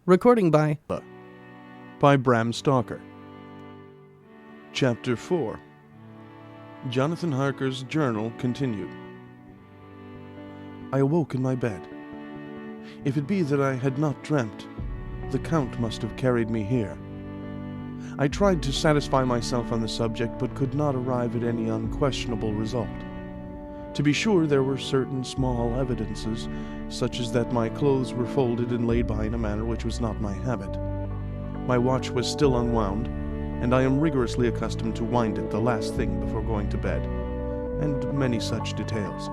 Recording by Bram Stoker. Chapter 4. Jonathan Harker's journal continued. I awoke in my bed. If it be that I had not dreamt, the Count must have carried me here. I tried to satisfy myself on the subject, but could not arrive at any unquestionable result. To be sure, there were certain small evidences, such as that my clothes were folded and laid by in a manner which was not my habit. My watch was still unwound, and I am rigorously accustomed to wind it the last thing before going to bed, and many such details.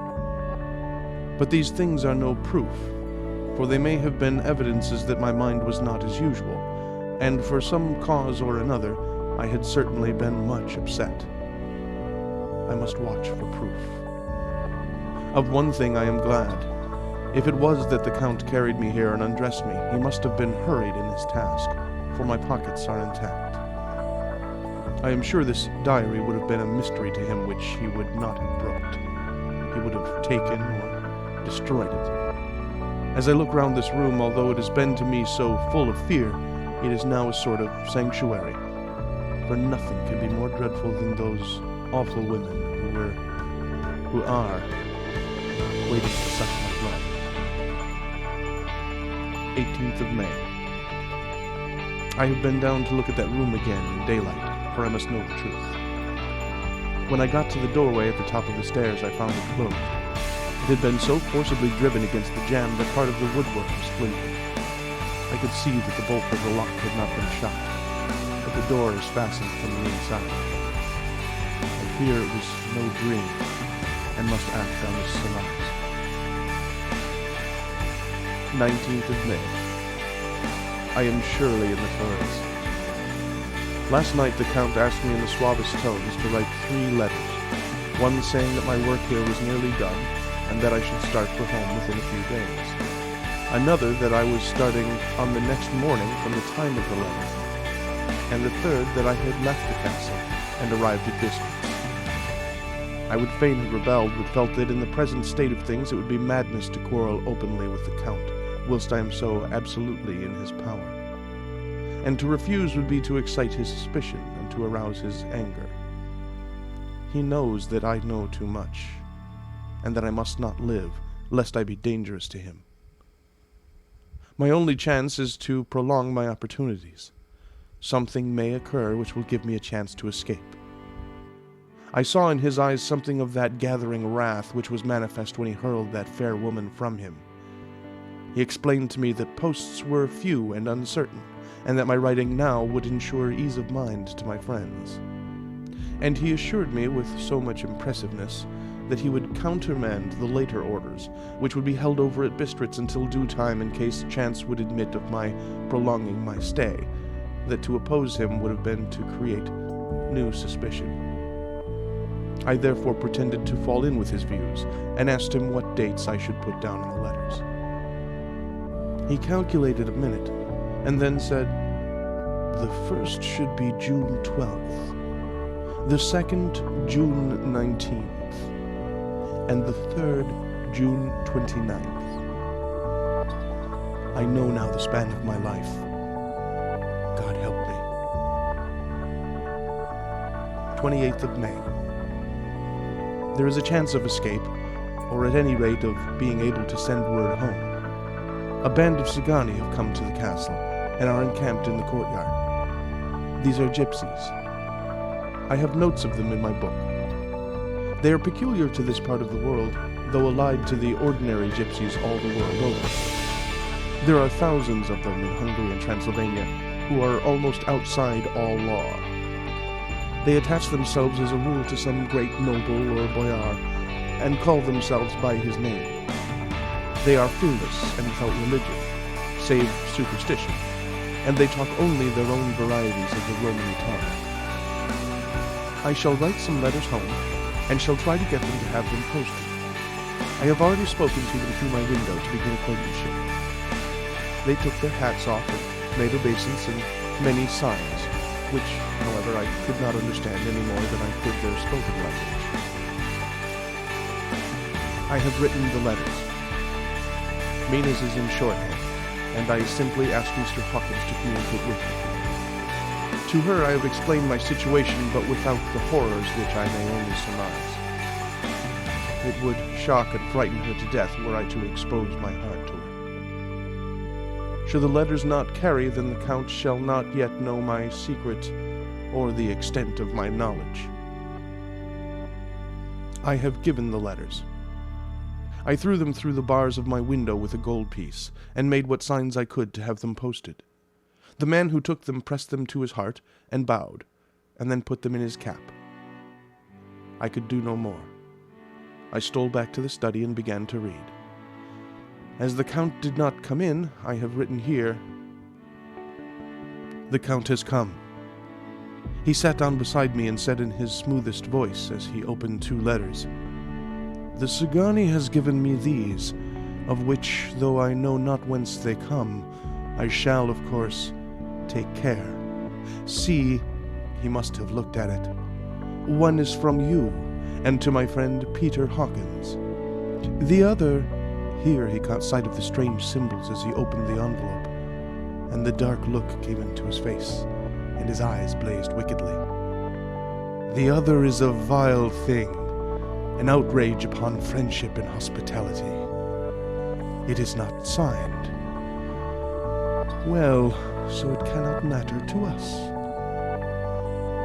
But these things are no proof, for they may have been evidences that my mind was not as usual, and for some cause or another I had certainly been much upset. I must watch for proof. Of one thing I am glad. If it was that the Count carried me here and undressed me, he must have been hurried in his task, for my pockets are intact. I am sure this diary would have been a mystery to him which he would not have brooked. He would have taken or destroyed it. As I look round this room, although it has been to me so full of fear, it is now a sort of sanctuary, for nothing can be more dreadful than those awful women who are waiting to suck my blood. 18th of May. I have been down to look at that room again in daylight, for I must know the truth. When I got to the doorway at the top of the stairs, I found it closed. It had been so forcibly driven against the jamb that part of the woodwork was splintered. I could see that the bolt of the lock had not been shot, but the door is fastened from the inside. I fear it was no dream, and must act on this surmise. 19th of May. I am surely in the Torres. Last night the Count asked me in the suavest tones to write 3 letters, one saying that my work here was nearly done, and that I should start for home within a few days. Another that I was starting on the next morning from the time of the letter, and the third that I had left the castle and arrived at Bistritz. I would fain have rebelled, but felt that in the present state of things it would be madness to quarrel openly with the Count, whilst I am so absolutely in his power. And to refuse would be to excite his suspicion and to arouse his anger. He knows that I know too much, and that I must not live, lest I be dangerous to him. My only chance is to prolong my opportunities. Something may occur which will give me a chance to escape. I saw in his eyes something of that gathering wrath which was manifest when he hurled that fair woman from him. He explained to me that posts were few and uncertain, and that my writing now would ensure ease of mind to my friends. And he assured me with so much impressiveness that he would countermand the later orders, which would be held over at Bistritz until due time in case chance would admit of my prolonging my stay, that to oppose him would have been to create new suspicion. I therefore pretended to fall in with his views, and asked him what dates I should put down in the letters. He calculated a minute, and then said, the first should be June 12th, the second June 19th, and the third June 29th. I know now the span of my life. God help me. 28th of May. There is a chance of escape, or at any rate of being able to send word home. A band of Sagani have come to the castle, and are encamped in the courtyard. These are gypsies. I have notes of them in my book. They are peculiar to this part of the world, though allied to the ordinary gypsies all the world over. There are thousands of them in Hungary and Transylvania, who are almost outside all law. They attach themselves as a rule to some great noble or boyar, and call themselves by his name. They are fearless and without religion, save superstition, and they talk only their own varieties of the Romany tongue. I shall write some letters home, and shall try to get them to have them posted. I have already spoken to them through my window to begin acquaintanceship. They took their hats off and made obeisance and many signs, which, however, I could not understand any more than I could their spoken language. I have written the letters. Mina's is in shorthand. and I simply asked Mr. Hawkins to communicate with me. To her I have explained my situation, but without the horrors which I may only surmise. It would shock and frighten her to death were I to expose my heart to her. Should the letters not carry, then the Count shall not yet know my secret or the extent of my knowledge. I have given the letters. I threw them through the bars of my window with a gold piece, and made what signs I could to have them posted. The man who took them pressed them to his heart and bowed, and then put them in his cap. I could do no more. I stole back to the study and began to read. As the Count did not come in, I have written here, "The Count has come." He sat down beside me and said in his smoothest voice as he opened 2 letters, "The Sagani has given me these, of which, though I know not whence they come, I shall, of course, take care. See," he must have looked at it, "one is from you, and to my friend Peter Hawkins. The other," here he caught sight of the strange symbols as he opened the envelope, and the dark look came into his face, and his eyes blazed wickedly. "The other is a vile thing, an outrage upon friendship and hospitality. It is not signed. Well, so it cannot matter to us."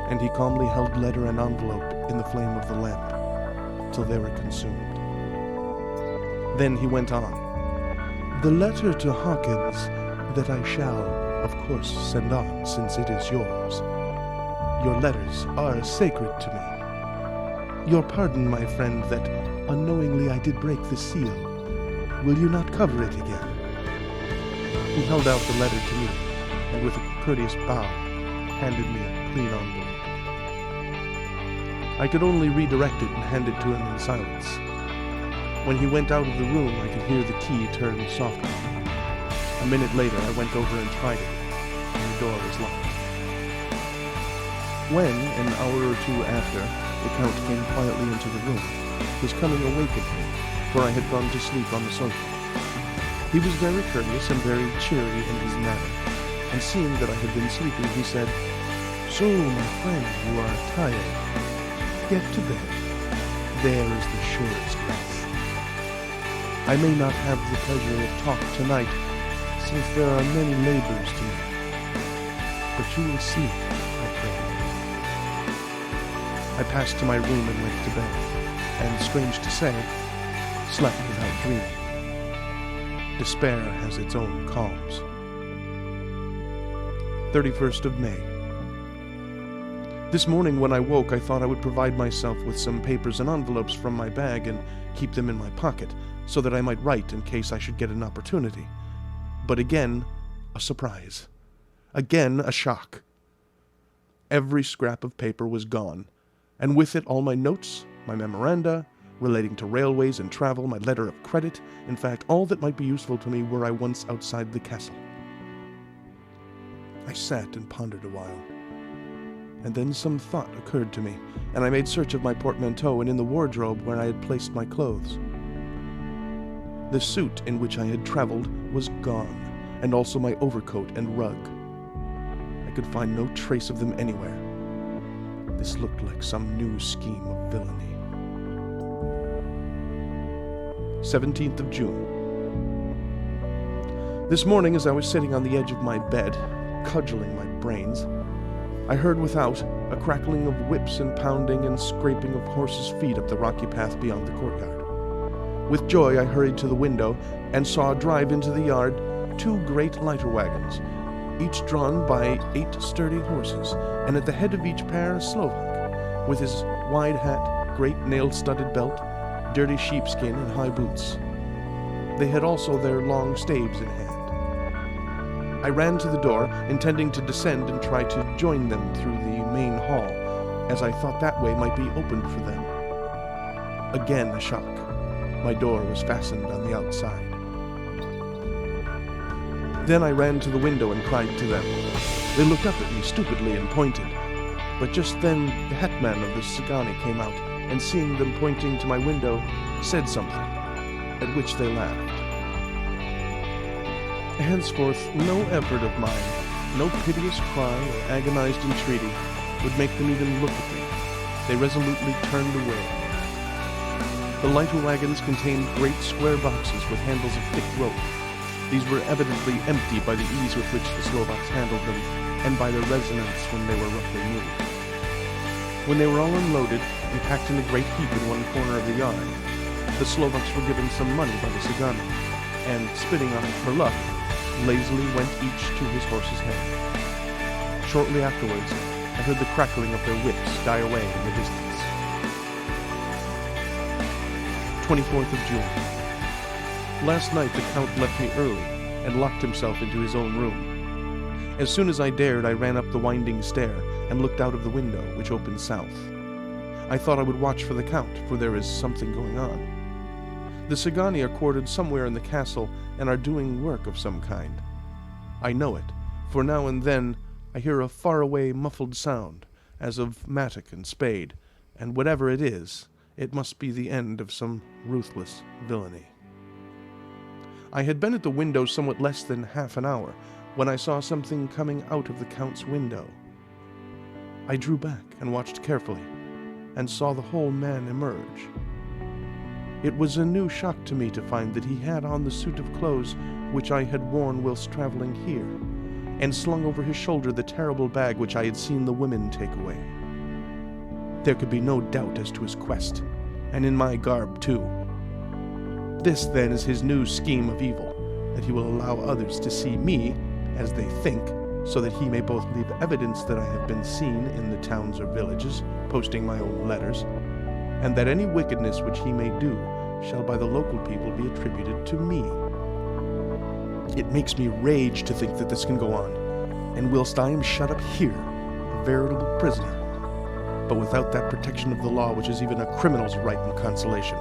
And he calmly held letter and envelope in the flame of the lamp till they were consumed. Then he went on, "The letter to Hawkins that I shall, of course, send on, since it is yours. Your letters are sacred to me. Your pardon, my friend, that unknowingly I did break the seal. Will you not cover it again?" He held out the letter to me, and with a courteous bow, handed me a clean envelope. I could only redirect it and hand it to him in silence. When he went out of the room, I could hear the key turn softly. A minute later, I went over and tried it, and the door was locked. When, an hour or 2 after, the Count came quietly into the room, his coming awakened me, for I had gone to sleep on the sofa. He was very courteous and very cheery in his manner, and seeing that I had been sleeping, he said, "So, my friend, you are tired. Get to bed. There is the surest rest. I may not have the pleasure of talk tonight, since there are many labors to me. But you will sleep, I pray." I passed to my room and went to bed, and, strange to say, slept without dreaming. Despair has its own calms. 31st of May. This morning when I woke, I thought I would provide myself with some papers and envelopes from my bag and keep them in my pocket, so that I might write in case I should get an opportunity. But again, a surprise. Again, a shock. Every scrap of paper was gone, and with it all my notes, my memoranda, relating to railways and travel, my letter of credit, in fact, all that might be useful to me were I once outside the castle. I sat and pondered a while, and then some thought occurred to me, and I made search of my portmanteau and in the wardrobe where I had placed my clothes. The suit in which I had traveled was gone, and also my overcoat and rug. I could find no trace of them anywhere. This looked like some new scheme of villainy. 17th of June. This morning, as I was sitting on the edge of my bed, cudgeling my brains, I heard without a crackling of whips and pounding and scraping of horses' feet up the rocky path beyond the courtyard. With joy I hurried to the window and saw drive into the yard 2 great lighter wagons, each drawn by 8 sturdy horses, and at the head of each pair a Slovak, with his wide hat, great nail-studded belt, dirty sheepskin, and high boots. They had also their long staves in hand. I ran to the door, intending to descend and try to join them through the main hall, as I thought that way might be opened for them. Again a shock. My door was fastened on the outside. Then I ran to the window and cried to them. They looked up at me stupidly and pointed, but just then the hetman of the Sagani came out, and seeing them pointing to my window, said something, at which they laughed. Henceforth, no effort of mine, no piteous cry or agonized entreaty would make them even look at me. They resolutely turned away. The lighter wagons contained great square boxes with handles of thick rope. These were evidently empty by the ease with which the Slovaks handled them, and by their resonance when they were roughly moved. When they were all unloaded and packed in a great heap in one corner of the yard, the Slovaks were given some money by the Sagani, and, spitting on it for luck, lazily went each to his horse's head. Shortly afterwards, I heard the crackling of their whips die away in the distance. 24th of June. Last night the Count left me early and locked himself into his own room. As soon as I dared, I ran up the winding stair and looked out of the window, which opened south. I thought I would watch for the Count, for there is something going on. The Sagani are quartered somewhere in the castle and are doing work of some kind. I know it, for now and then I hear a far-away muffled sound, as of mattock and spade, and whatever it is, it must be the end of some ruthless villainy. I had been at the window somewhat less than half an hour when I saw something coming out of the Count's window. I drew back and watched carefully, and saw the whole man emerge. It was a new shock to me to find that he had on the suit of clothes which I had worn whilst travelling here, and slung over his shoulder the terrible bag which I had seen the women take away. There could be no doubt as to his quest, and in my garb too. This, then, is his new scheme of evil, that he will allow others to see me, as they think, so that he may both leave evidence that I have been seen in the towns or villages, posting my own letters, and that any wickedness which he may do shall by the local people be attributed to me. It makes me rage to think that this can go on, and whilst I am shut up here, a veritable prisoner, but without that protection of the law which is even a criminal's right and consolation.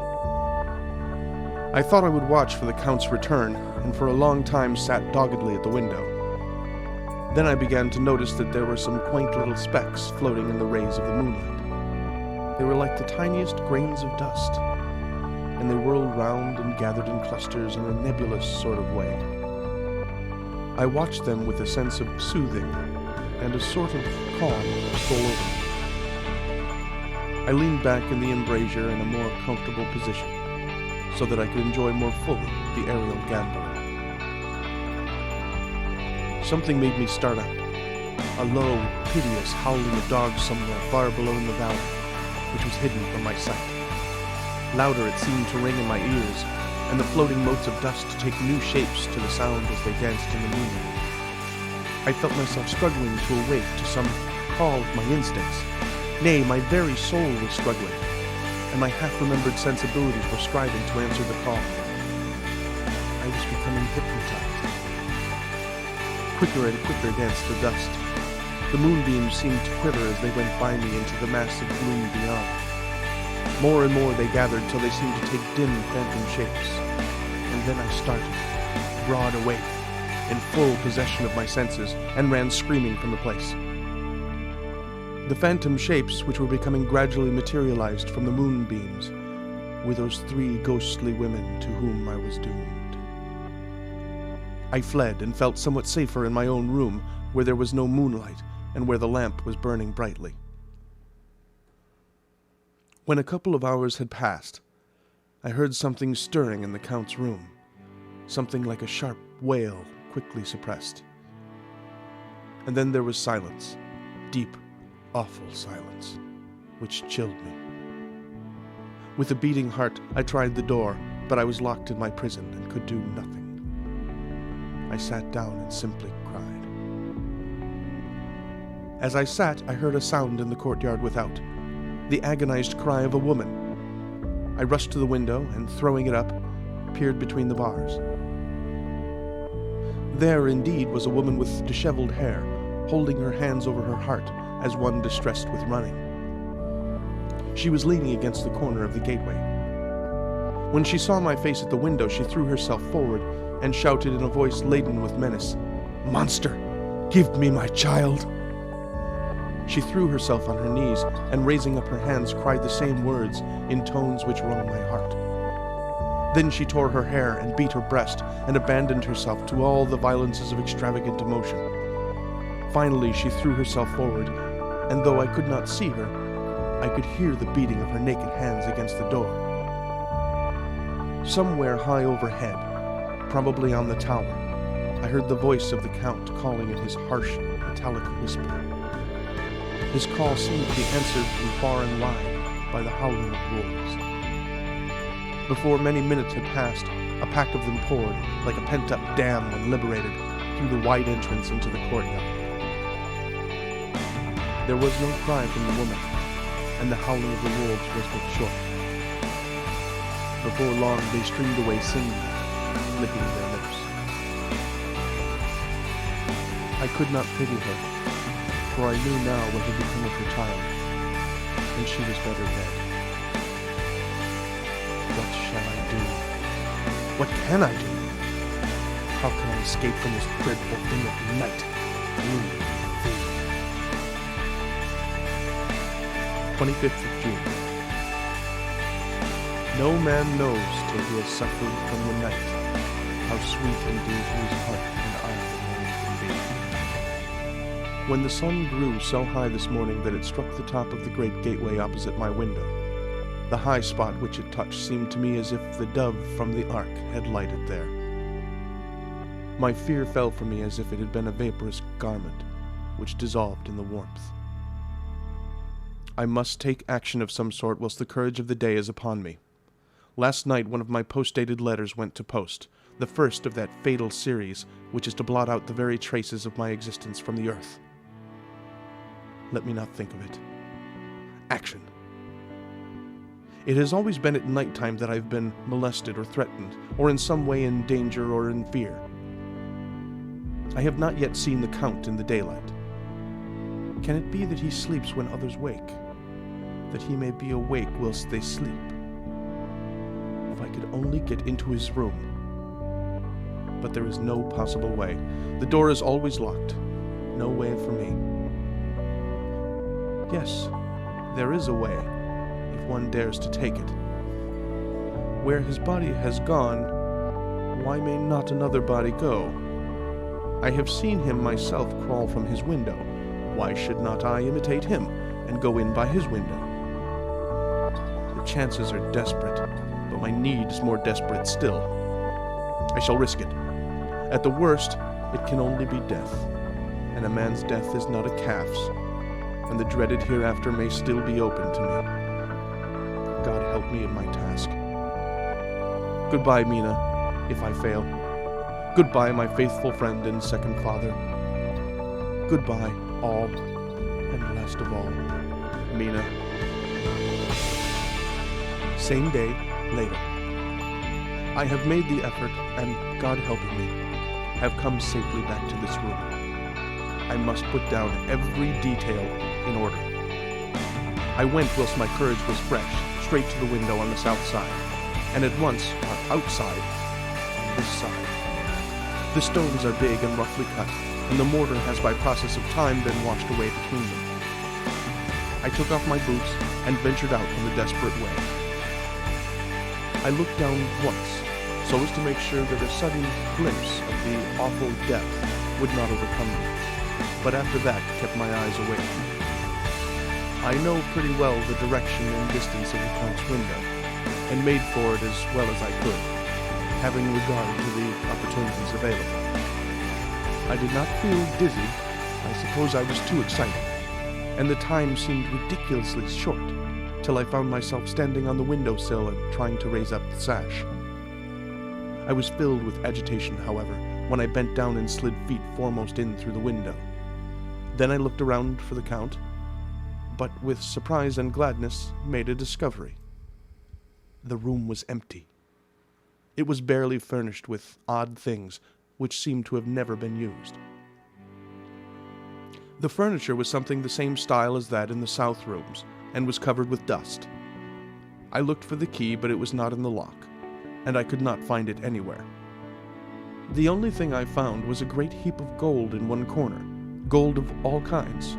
I thought I would watch for the Count's return, and for a long time sat doggedly at the window. Then I began to notice that there were some quaint little specks floating in the rays of the moonlight. They were like the tiniest grains of dust, and they whirled round and gathered in clusters in a nebulous sort of way. I watched them with a sense of soothing, and a sort of calm stole over me. I leaned back in the embrasure in a more comfortable position, so that I could enjoy more fully the aerial gambol. Something made me start up, a low, piteous howling of dogs somewhere far below in the valley, which was hidden from my sight. Louder it seemed to ring in my ears, and the floating motes of dust to take new shapes to the sound as they danced in the moonlight. I felt myself struggling to awake to some call of my instincts. Nay, my very soul was struggling, and my half-remembered sensibilities were striving to answer the call. I was becoming hypnotized. Quicker and quicker danced the dust. The moonbeams seemed to quiver as they went by me into the massive gloom beyond. More and more they gathered till they seemed to take dim phantom shapes. And then I started, broad awake, in full possession of my senses, and ran screaming from the place. The phantom shapes, which were becoming gradually materialized from the moonbeams, were those three ghostly women to whom I was doomed. I fled and felt somewhat safer in my own room, where there was no moonlight and where the lamp was burning brightly. When a couple of hours had passed, I heard something stirring in the Count's room, something like a sharp wail quickly suppressed. And then there was silence, deep, awful silence, which chilled me. With a beating heart, I tried the door, but I was locked in my prison and could do nothing. I sat down and simply cried. As I sat, I heard a sound in the courtyard without, the agonized cry of a woman. I rushed to the window and, throwing it up, peered between the bars. There, indeed, was a woman with disheveled hair, holding her hands over her heart as one distressed with running. She was leaning against the corner of the gateway. When she saw my face at the window, she threw herself forward and shouted in a voice laden with menace, "Monster, give me my child!" She threw herself on her knees, and raising up her hands, cried the same words in tones which wrung my heart. Then she tore her hair and beat her breast and abandoned herself to all the violences of extravagant emotion. Finally, she threw herself forward, and though I could not see her, I could hear the beating of her naked hands against the door. Somewhere high overhead, probably on the tower, I heard the voice of the Count calling in his harsh, metallic whisper. His call seemed to be answered from far and wide by the howling of wolves. Before many minutes had passed, a pack of them poured, like a pent-up dam when liberated, through the wide entrance into the courtyard. There was no cry from the woman, and the howling of the wolves was but short. Before long, they streamed away singing, licking their lips. I could not pity her, for I knew now what had become of her child, and she was better dead. What shall I do? What can I do? How can I escape from this dreadful thing of night, gloom, fear? 25th of June. No man knows till he has suffered from the night how sweet indeed to his heart and eye the morning can be. When the sun grew so high this morning that it struck the top of the great gateway opposite my window, the high spot which it touched seemed to me as if the dove from the ark had lighted there. My fear fell from me as if it had been a vaporous garment, which dissolved in the warmth. I must take action of some sort whilst the courage of the day is upon me. Last night one of my post-dated letters went to post, the first of that fatal series which is to blot out the very traces of my existence from the earth. Let me not think of it. Action. It has always been at night time that I've been molested or threatened, or in some way in danger or in fear. I have not yet seen the Count in the daylight. Can it be that he sleeps when others wake? That he may be awake whilst they sleep? If I could only get into his room. But there is no possible way. The door is always locked. No way for me. Yes, there is a way, if one dares to take it. Where his body has gone, why may not another body go? I have seen him myself crawl from his window. Why should not I imitate him and go in by his window? The chances are desperate, but my need is more desperate still. I shall risk it. At the worst, it can only be death, and a man's death is not a calf's, and the dreaded hereafter may still be open to me. God help me in my task. Goodbye, Mina, if I fail. Goodbye, my faithful friend and second father. Goodbye, all, and last of all, Mina. Same day, later. I have made the effort, and God helping me, have come safely back to this room. I must put down every detail in order. I went whilst my courage was fresh, straight to the window on the south side, and at once outside, on this side. The stones are big and roughly cut, and the mortar has by process of time been washed away between them. I took off my boots and ventured out in the desperate way. I looked down once, so as to make sure that a sudden glimpse of the awful depth would not overcome me, but after that kept my eyes awake. I know pretty well the direction and distance of the Count's window, and made for it as well as I could, having regard to the opportunities available. I did not feel dizzy. I suppose I was too excited, and the time seemed ridiculously short, till I found myself standing on the windowsill and trying to raise up the sash. I was filled with agitation, however, when I bent down and slid feet foremost in through the window. Then I looked around for the Count, but with surprise and gladness made a discovery. The room was empty. It was barely furnished with odd things which seemed to have never been used. The furniture was something the same style as that in the south rooms, and was covered with dust. I looked for the key, but it was not in the lock, and I could not find it anywhere. The only thing I found was a great heap of gold in one corner, gold of all kinds,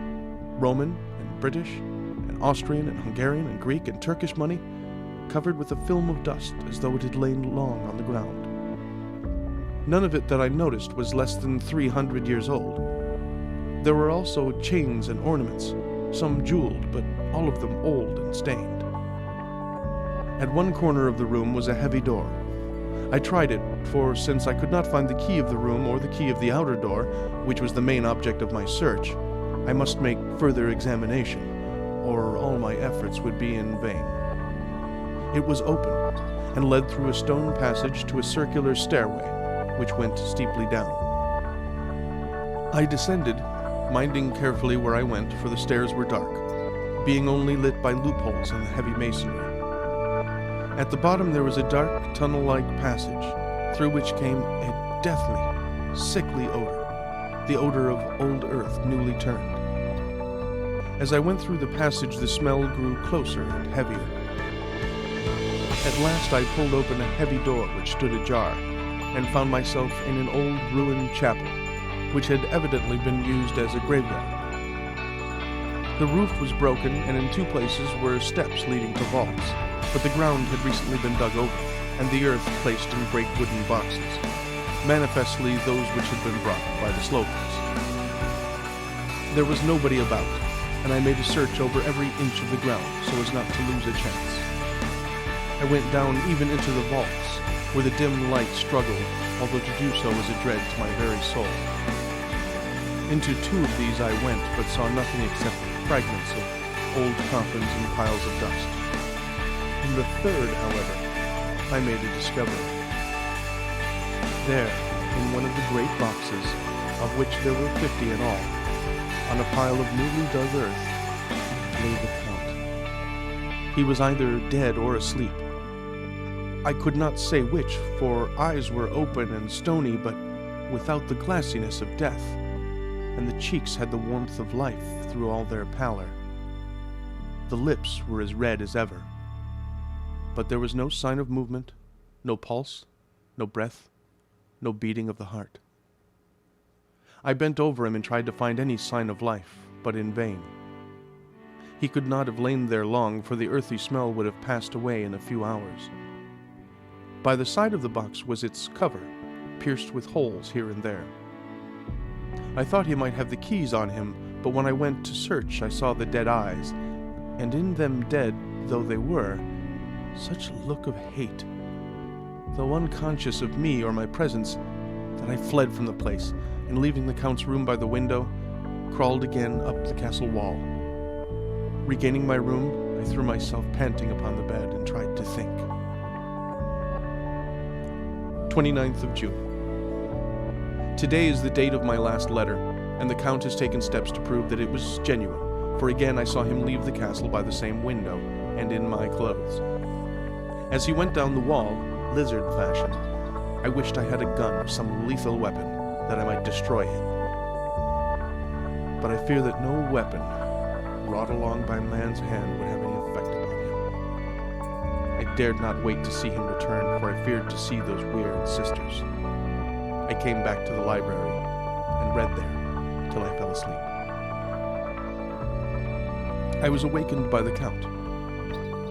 Roman and British and Austrian and Hungarian and Greek and Turkish money, covered with a film of dust as though it had lain long on the ground. None of it that I noticed was less than 300 years old. There were also chains and ornaments, some jeweled, but all of them old and stained. At one corner of the room was a heavy door. I tried it, for since I could not find the key of the room or the key of the outer door, which was the main object of my search, I must make further examination, or all my efforts would be in vain. It was open, and led through a stone passage to a circular stairway, which went steeply down. I descended, minding carefully where I went, for the stairs were dark, being only lit by loopholes in the heavy masonry. At the bottom there was a dark, tunnel-like passage, through which came a deathly, sickly odor, the odor of old earth newly turned. As I went through the passage, the smell grew closer and heavier. At last I pulled open a heavy door which stood ajar, and found myself in an old ruined chapel, which had evidently been used as a graveyard. The roof was broken, and in 2 places were steps leading to vaults, but the ground had recently been dug over, and the earth placed in great wooden boxes, manifestly those which had been brought by the Slovaks. There was nobody about, and I made a search over every inch of the ground so as not to lose a chance. I went down even into the vaults, where the dim light struggled, although to do so was a dread to my very soul. Into 2 of these I went, but saw nothing except fragments of old coffins and piles of dust. In the 3rd, however, I made a discovery. There, in one of the great boxes, of which there were 50 in all, on a pile of newly dug earth, lay the Count. He was either dead or asleep. I could not say which, for eyes were open and stony, but without the glassiness of death, and the cheeks had the warmth of life through all their pallor. The lips were as red as ever, but there was no sign of movement, no pulse, no breath, no beating of the heart. I bent over him and tried to find any sign of life, but in vain. He could not have lain there long, for the earthy smell would have passed away in a few hours. By the side of the box was its cover, pierced with holes here and there. I thought he might have the keys on him, but when I went to search I saw the dead eyes, and in them dead though they were, such a look of hate, though unconscious of me or my presence, that I fled from the place, and leaving the Count's room by the window, crawled again up the castle wall. Regaining my room, I threw myself panting upon the bed and tried to think. 29th of June. Today is the date of my last letter, and the Count has taken steps to prove that it was genuine, for again I saw him leave the castle by the same window, and in my clothes. As he went down the wall, lizard fashion, I wished I had a gun or some lethal weapon, that I might destroy him. But I fear that no weapon, wrought along by man's hand, would have any effect upon him. I dared not wait to see him return, for I feared to see those weird sisters. I came back to the library, and read there, till I fell asleep. I was awakened by the Count,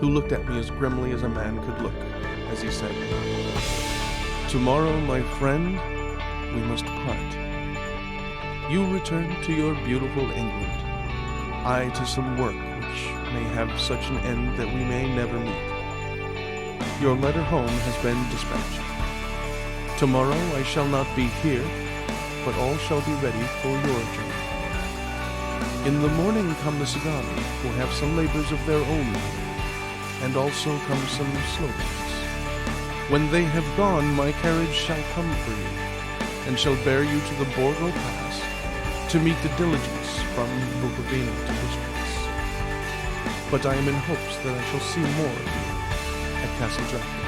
who looked at me as grimly as a man could look, as he said, "Tomorrow, my friend, we must part. You return to your beautiful England, I to some work which may have such an end that we may never meet. Your letter home has been dispatched. Tomorrow I shall not be here, but all shall be ready for your journey. In the morning come the Sagani, who have some labors of their own, and also come some Slovaks. When they have gone, my carriage shall come for you, and shall bear you to the Borgo Pass, to meet the diligence from Bukovina to Bistritz. But I am in hopes that I shall see more of you at Castle Dracula."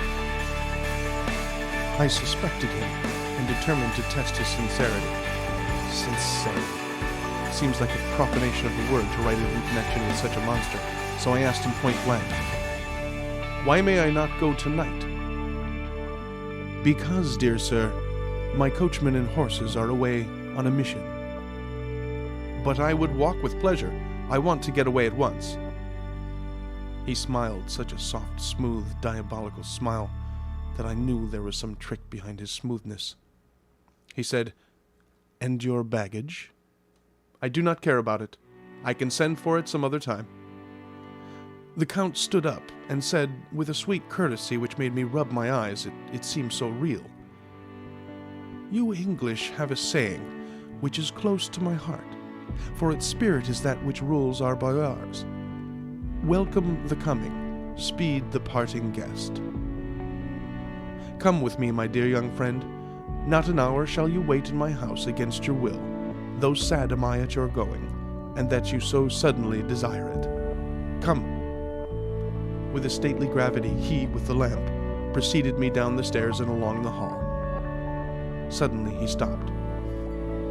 I suspected him, and determined to test his sincerity. Sincerity. Seems like a profanation of the word to write it in connection with such a monster, so I asked him point blank, "Why may I not go tonight?" "Because, dear sir, my coachman and horses are away on a mission." "But I would walk with pleasure. I want to get away at once." He smiled such a soft, smooth, diabolical smile that I knew there was some trick behind his smoothness. He said, "And your baggage?" "I do not care about it. I can send for it some other time." The Count stood up and said, with a sweet courtesy which made me rub my eyes, it seemed so real, "You English have a saying which is close to my heart, for its spirit is that which rules our boyars. Welcome the coming, speed the parting guest. Come with me, my dear young friend. Not an hour shall you wait in my house against your will, though sad am I at your going, and that you so suddenly desire it. Come." With a stately gravity, he, with the lamp, preceded me down the stairs and along the hall. Suddenly he stopped.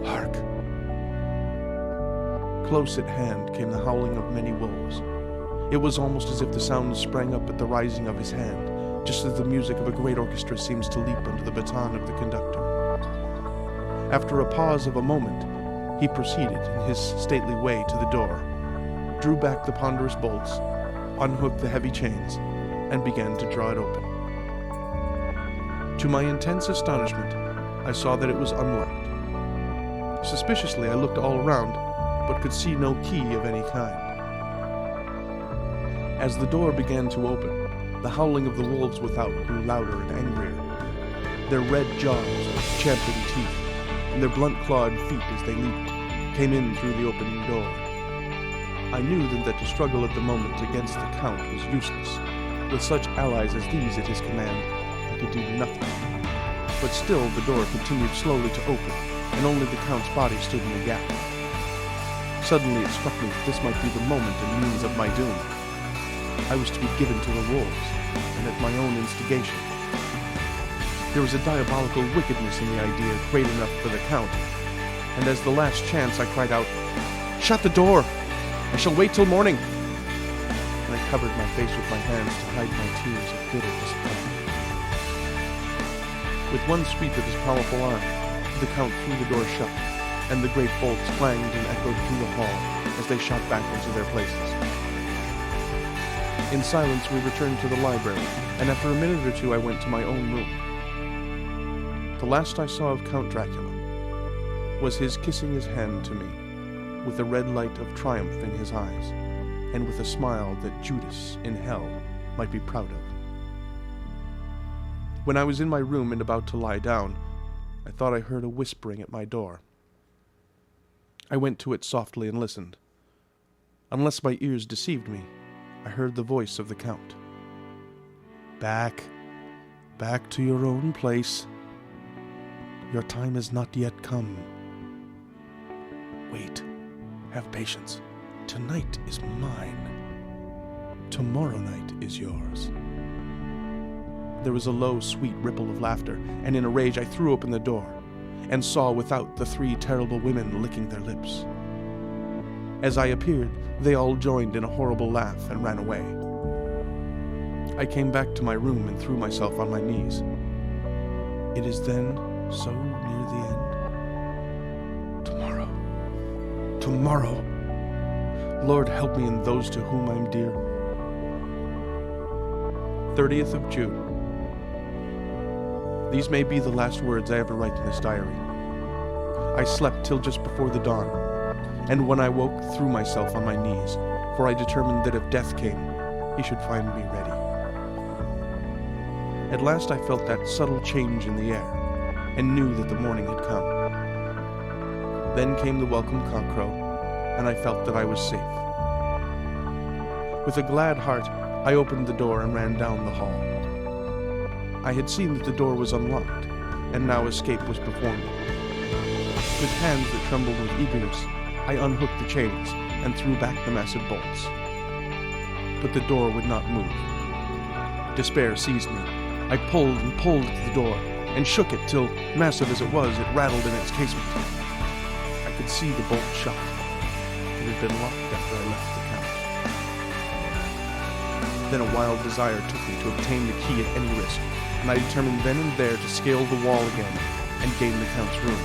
"Hark!" Close at hand came the howling of many wolves. It was almost as if the sound sprang up at the rising of his hand, just as the music of a great orchestra seems to leap under the baton of the conductor. After a pause of a moment, he proceeded in his stately way to the door, drew back the ponderous bolts, unhooked the heavy chains, and began to draw it open. To my intense astonishment, I saw that it was unlocked. Suspiciously, I looked all around, but could see no key of any kind. As the door began to open, the howling of the wolves without grew louder and angrier. Their red jaws, championed teeth, and their blunt-clawed feet as they leaped, came in through the opening door. I knew then that to struggle at the moment against the Count was useless. With such allies as these at his command, I could do nothing. But still the door continued slowly to open, and only the Count's body stood in the gap. Suddenly it struck me that this might be the moment and means of my doom. I was to be given to the wolves, and at my own instigation. There was a diabolical wickedness in the idea great enough for the Count, and as the last chance I cried out, "Shut the door! I shall wait till morning!" And I covered my face with my hands to hide my tears of bitter disappointment. With one sweep of his powerful arm, the Count threw the door shut, and the great bolts clanged and echoed through the hall as they shot back into their places. In silence we returned to the library, and after a minute or two I went to my own room. The last I saw of Count Dracula was his kissing his hand to me, with a red light of triumph in his eyes, and with a smile that Judas in hell might be proud of. When I was in my room and about to lie down, I thought I heard a whispering at my door. I went to it softly and listened. Unless my ears deceived me, I heard the voice of the Count. Back to your own place. Your time has not yet come. Wait, have patience. Tonight is mine. Tomorrow night is yours." There was a low, sweet ripple of laughter, and in a rage I threw open the door, and saw without the three terrible women licking their lips. As I appeared, they all joined in a horrible laugh and ran away. I came back to my room and threw myself on my knees. It is then so near the end. Tomorrow. Lord, help me and those to whom I'm dear. 30th of June. These may be the last words I ever write in this diary. I slept till just before the dawn, and when I woke, threw myself on my knees, for I determined that if death came, he should find me ready. At last I felt that subtle change in the air, and knew that the morning had come. Then came the welcome cockcrow, and I felt that I was safe. With a glad heart, I opened the door and ran down the hall. I had seen that the door was unlocked, and now escape was before me. With hands that trembled with eagerness, I unhooked the chains and threw back the massive bolts. But the door would not move. Despair seized me. I pulled and pulled at the door, and shook it till, massive as it was, it rattled in its casement. I could see the bolt shut. It had been locked after I left the couch. Then a wild desire took me to obtain the key at any risk, and I determined then and there to scale the wall again and gain the Count's room.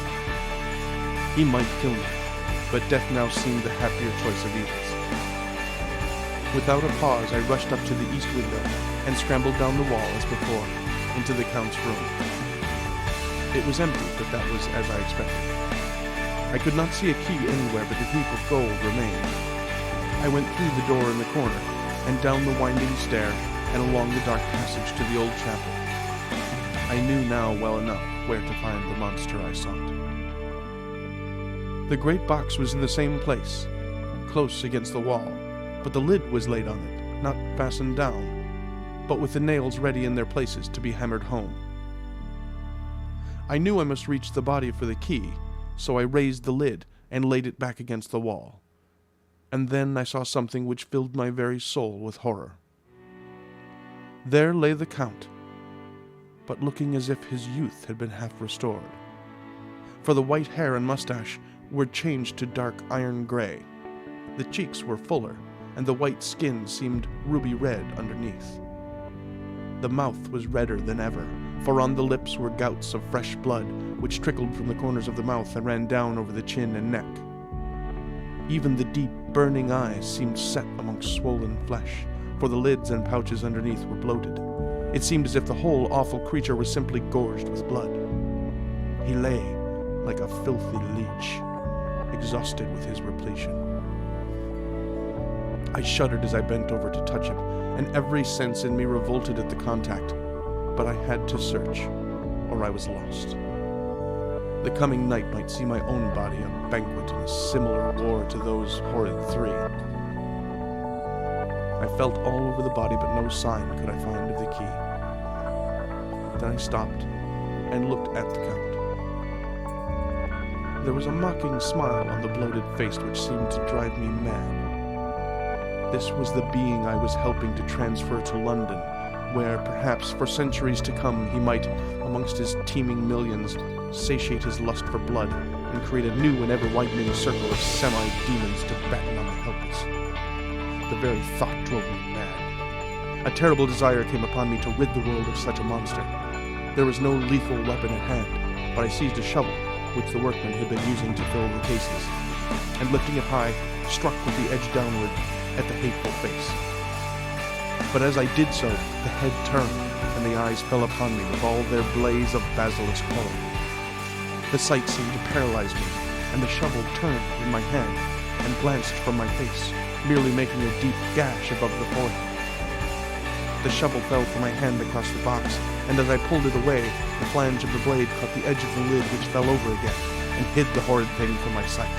He might kill me, but death now seemed the happier choice of evils. Without a pause, I rushed up to the east window and scrambled down the wall as before, into the Count's room. It was empty, but that was as I expected. I could not see a key anywhere, but the heap of gold remained. I went through the door in the corner, and down the winding stair, and along the dark passage to the old chapel. I knew now well enough where to find the monster I sought. The great box was in the same place, close against the wall, but the lid was laid on it, not fastened down, but with the nails ready in their places to be hammered home. I knew I must reach the body for the key, so I raised the lid and laid it back against the wall. And then I saw something which filled my very soul with horror. There lay the Count, but looking as if his youth had been half restored. For the white hair and mustache were changed to dark iron gray. The cheeks were fuller, and the white skin seemed ruby red underneath. The mouth was redder than ever, for on the lips were gouts of fresh blood, which trickled from the corners of the mouth and ran down over the chin and neck. Even the deep, burning eyes seemed set amongst swollen flesh, for the lids and pouches underneath were bloated. It seemed as if the whole awful creature was simply gorged with blood. He lay like a filthy leech, exhausted with his repletion. I shuddered as I bent over to touch him, and every sense in me revolted at the contact, but I had to search, or I was lost. The coming night might see my own body a banquet in a similar war to those horrid three. I felt all over the body, but no sign could I find of the key. Then I stopped and looked at the Count. There was a mocking smile on the bloated face which seemed to drive me mad. This was the being I was helping to transfer to London, where, perhaps, for centuries to come, he might, amongst his teeming millions, satiate his lust for blood and create a new and ever-widening circle of semi-demons to batten on the helpless. The very thought drove me mad. A terrible desire came upon me to rid the world of such a monster. There was no lethal weapon at hand, but I seized a shovel, which the workmen had been using to fill the cases, and lifting it high, struck with the edge downward at the hateful face. But as I did so, the head turned, and the eyes fell upon me with all their blaze of basilisk horror. The sight seemed to paralyze me, and the shovel turned in my hand and glanced from my face, merely making a deep gash above the forehead. The shovel fell from my hand across the box, and as I pulled it away, the flange of the blade caught the edge of the lid, which fell over again, and hid the horrid thing from my sight.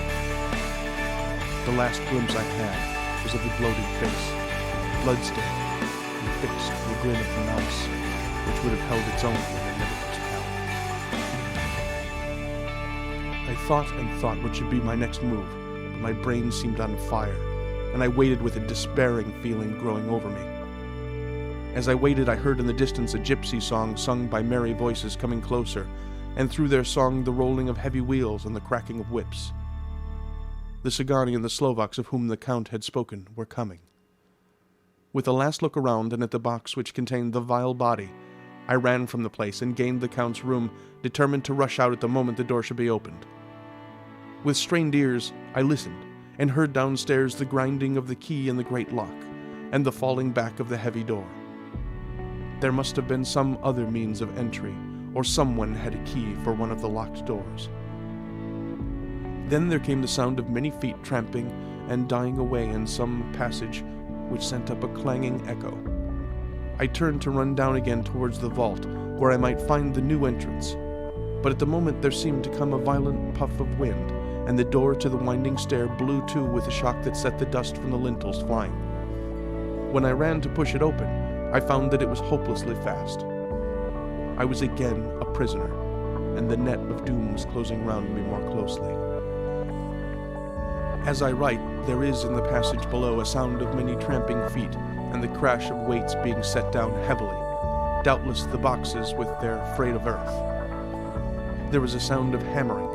The last glimpse I had was of the bloated face, blood-stained, and fixed with a grin of malice, which would have held its own when it never was held. I thought and thought what should be my next move, but my brain seemed on fire, and I waited with a despairing feeling growing over me. As I waited, I heard in the distance a gypsy song sung by merry voices coming closer, and through their song the rolling of heavy wheels and the cracking of whips. The Cigani and the Slovaks of whom the Count had spoken were coming. With a last look around and at the box which contained the vile body, I ran from the place and gained the Count's room, determined to rush out at the moment the door should be opened. With strained ears, I listened, and heard downstairs the grinding of the key in the great lock, and the falling back of the heavy door. There must have been some other means of entry, or someone had a key for one of the locked doors. Then there came the sound of many feet tramping and dying away in some passage which sent up a clanging echo. I turned to run down again towards the vault, where I might find the new entrance, but at the moment there seemed to come a violent puff of wind, and the door to the winding stair blew to with a shock that set the dust from the lintels flying. When I ran to push it open, I found that it was hopelessly fast. I was again a prisoner, and the net of doom was closing round me more closely. As I write, there is in the passage below a sound of many tramping feet, and the crash of weights being set down heavily, doubtless the boxes with their freight of earth. There was a sound of hammering.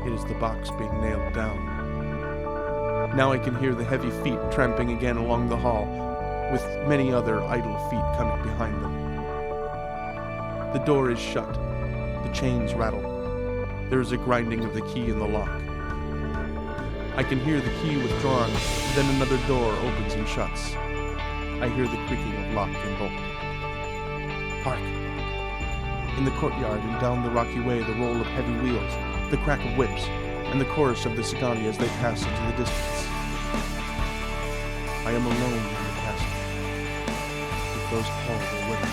It is the box being nailed down. Now I can hear the heavy feet tramping again along the hall, with many other idle feet coming behind them. The door is shut. The chains rattle. There is a grinding of the key in the lock. I can hear the key withdrawn, then another door opens and shuts. I hear the creaking of lock and bolt. Hark! In the courtyard and down the rocky way, the roll of heavy wheels, the crack of whips, and the chorus of the Sagani as they pass into the distance. I am alone in the castle, with those horrible women.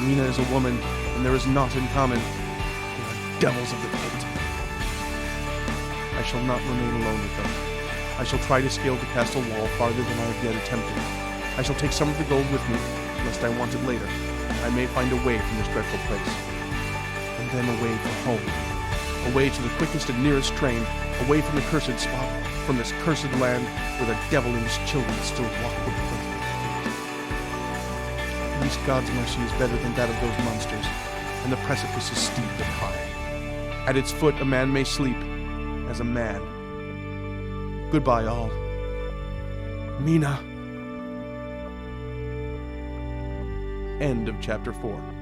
Mina is a woman, and there is naught in common. They are devils of the pit. I shall not remain alone with them. I shall try to scale the castle wall farther than I have yet attempted. I shall take some of the gold with me, lest I want it later. I may find a way from this dreadful place. And then a way for home. A way to the quickest and nearest train. Away from the cursed spot, from this cursed land where the devil and his children still walk with plenty. At least God's mercy is better than that of those monsters, and the precipice is steep and high. At its foot a man may sleep, as a man. Goodbye, all. Mina. End of chapter 4.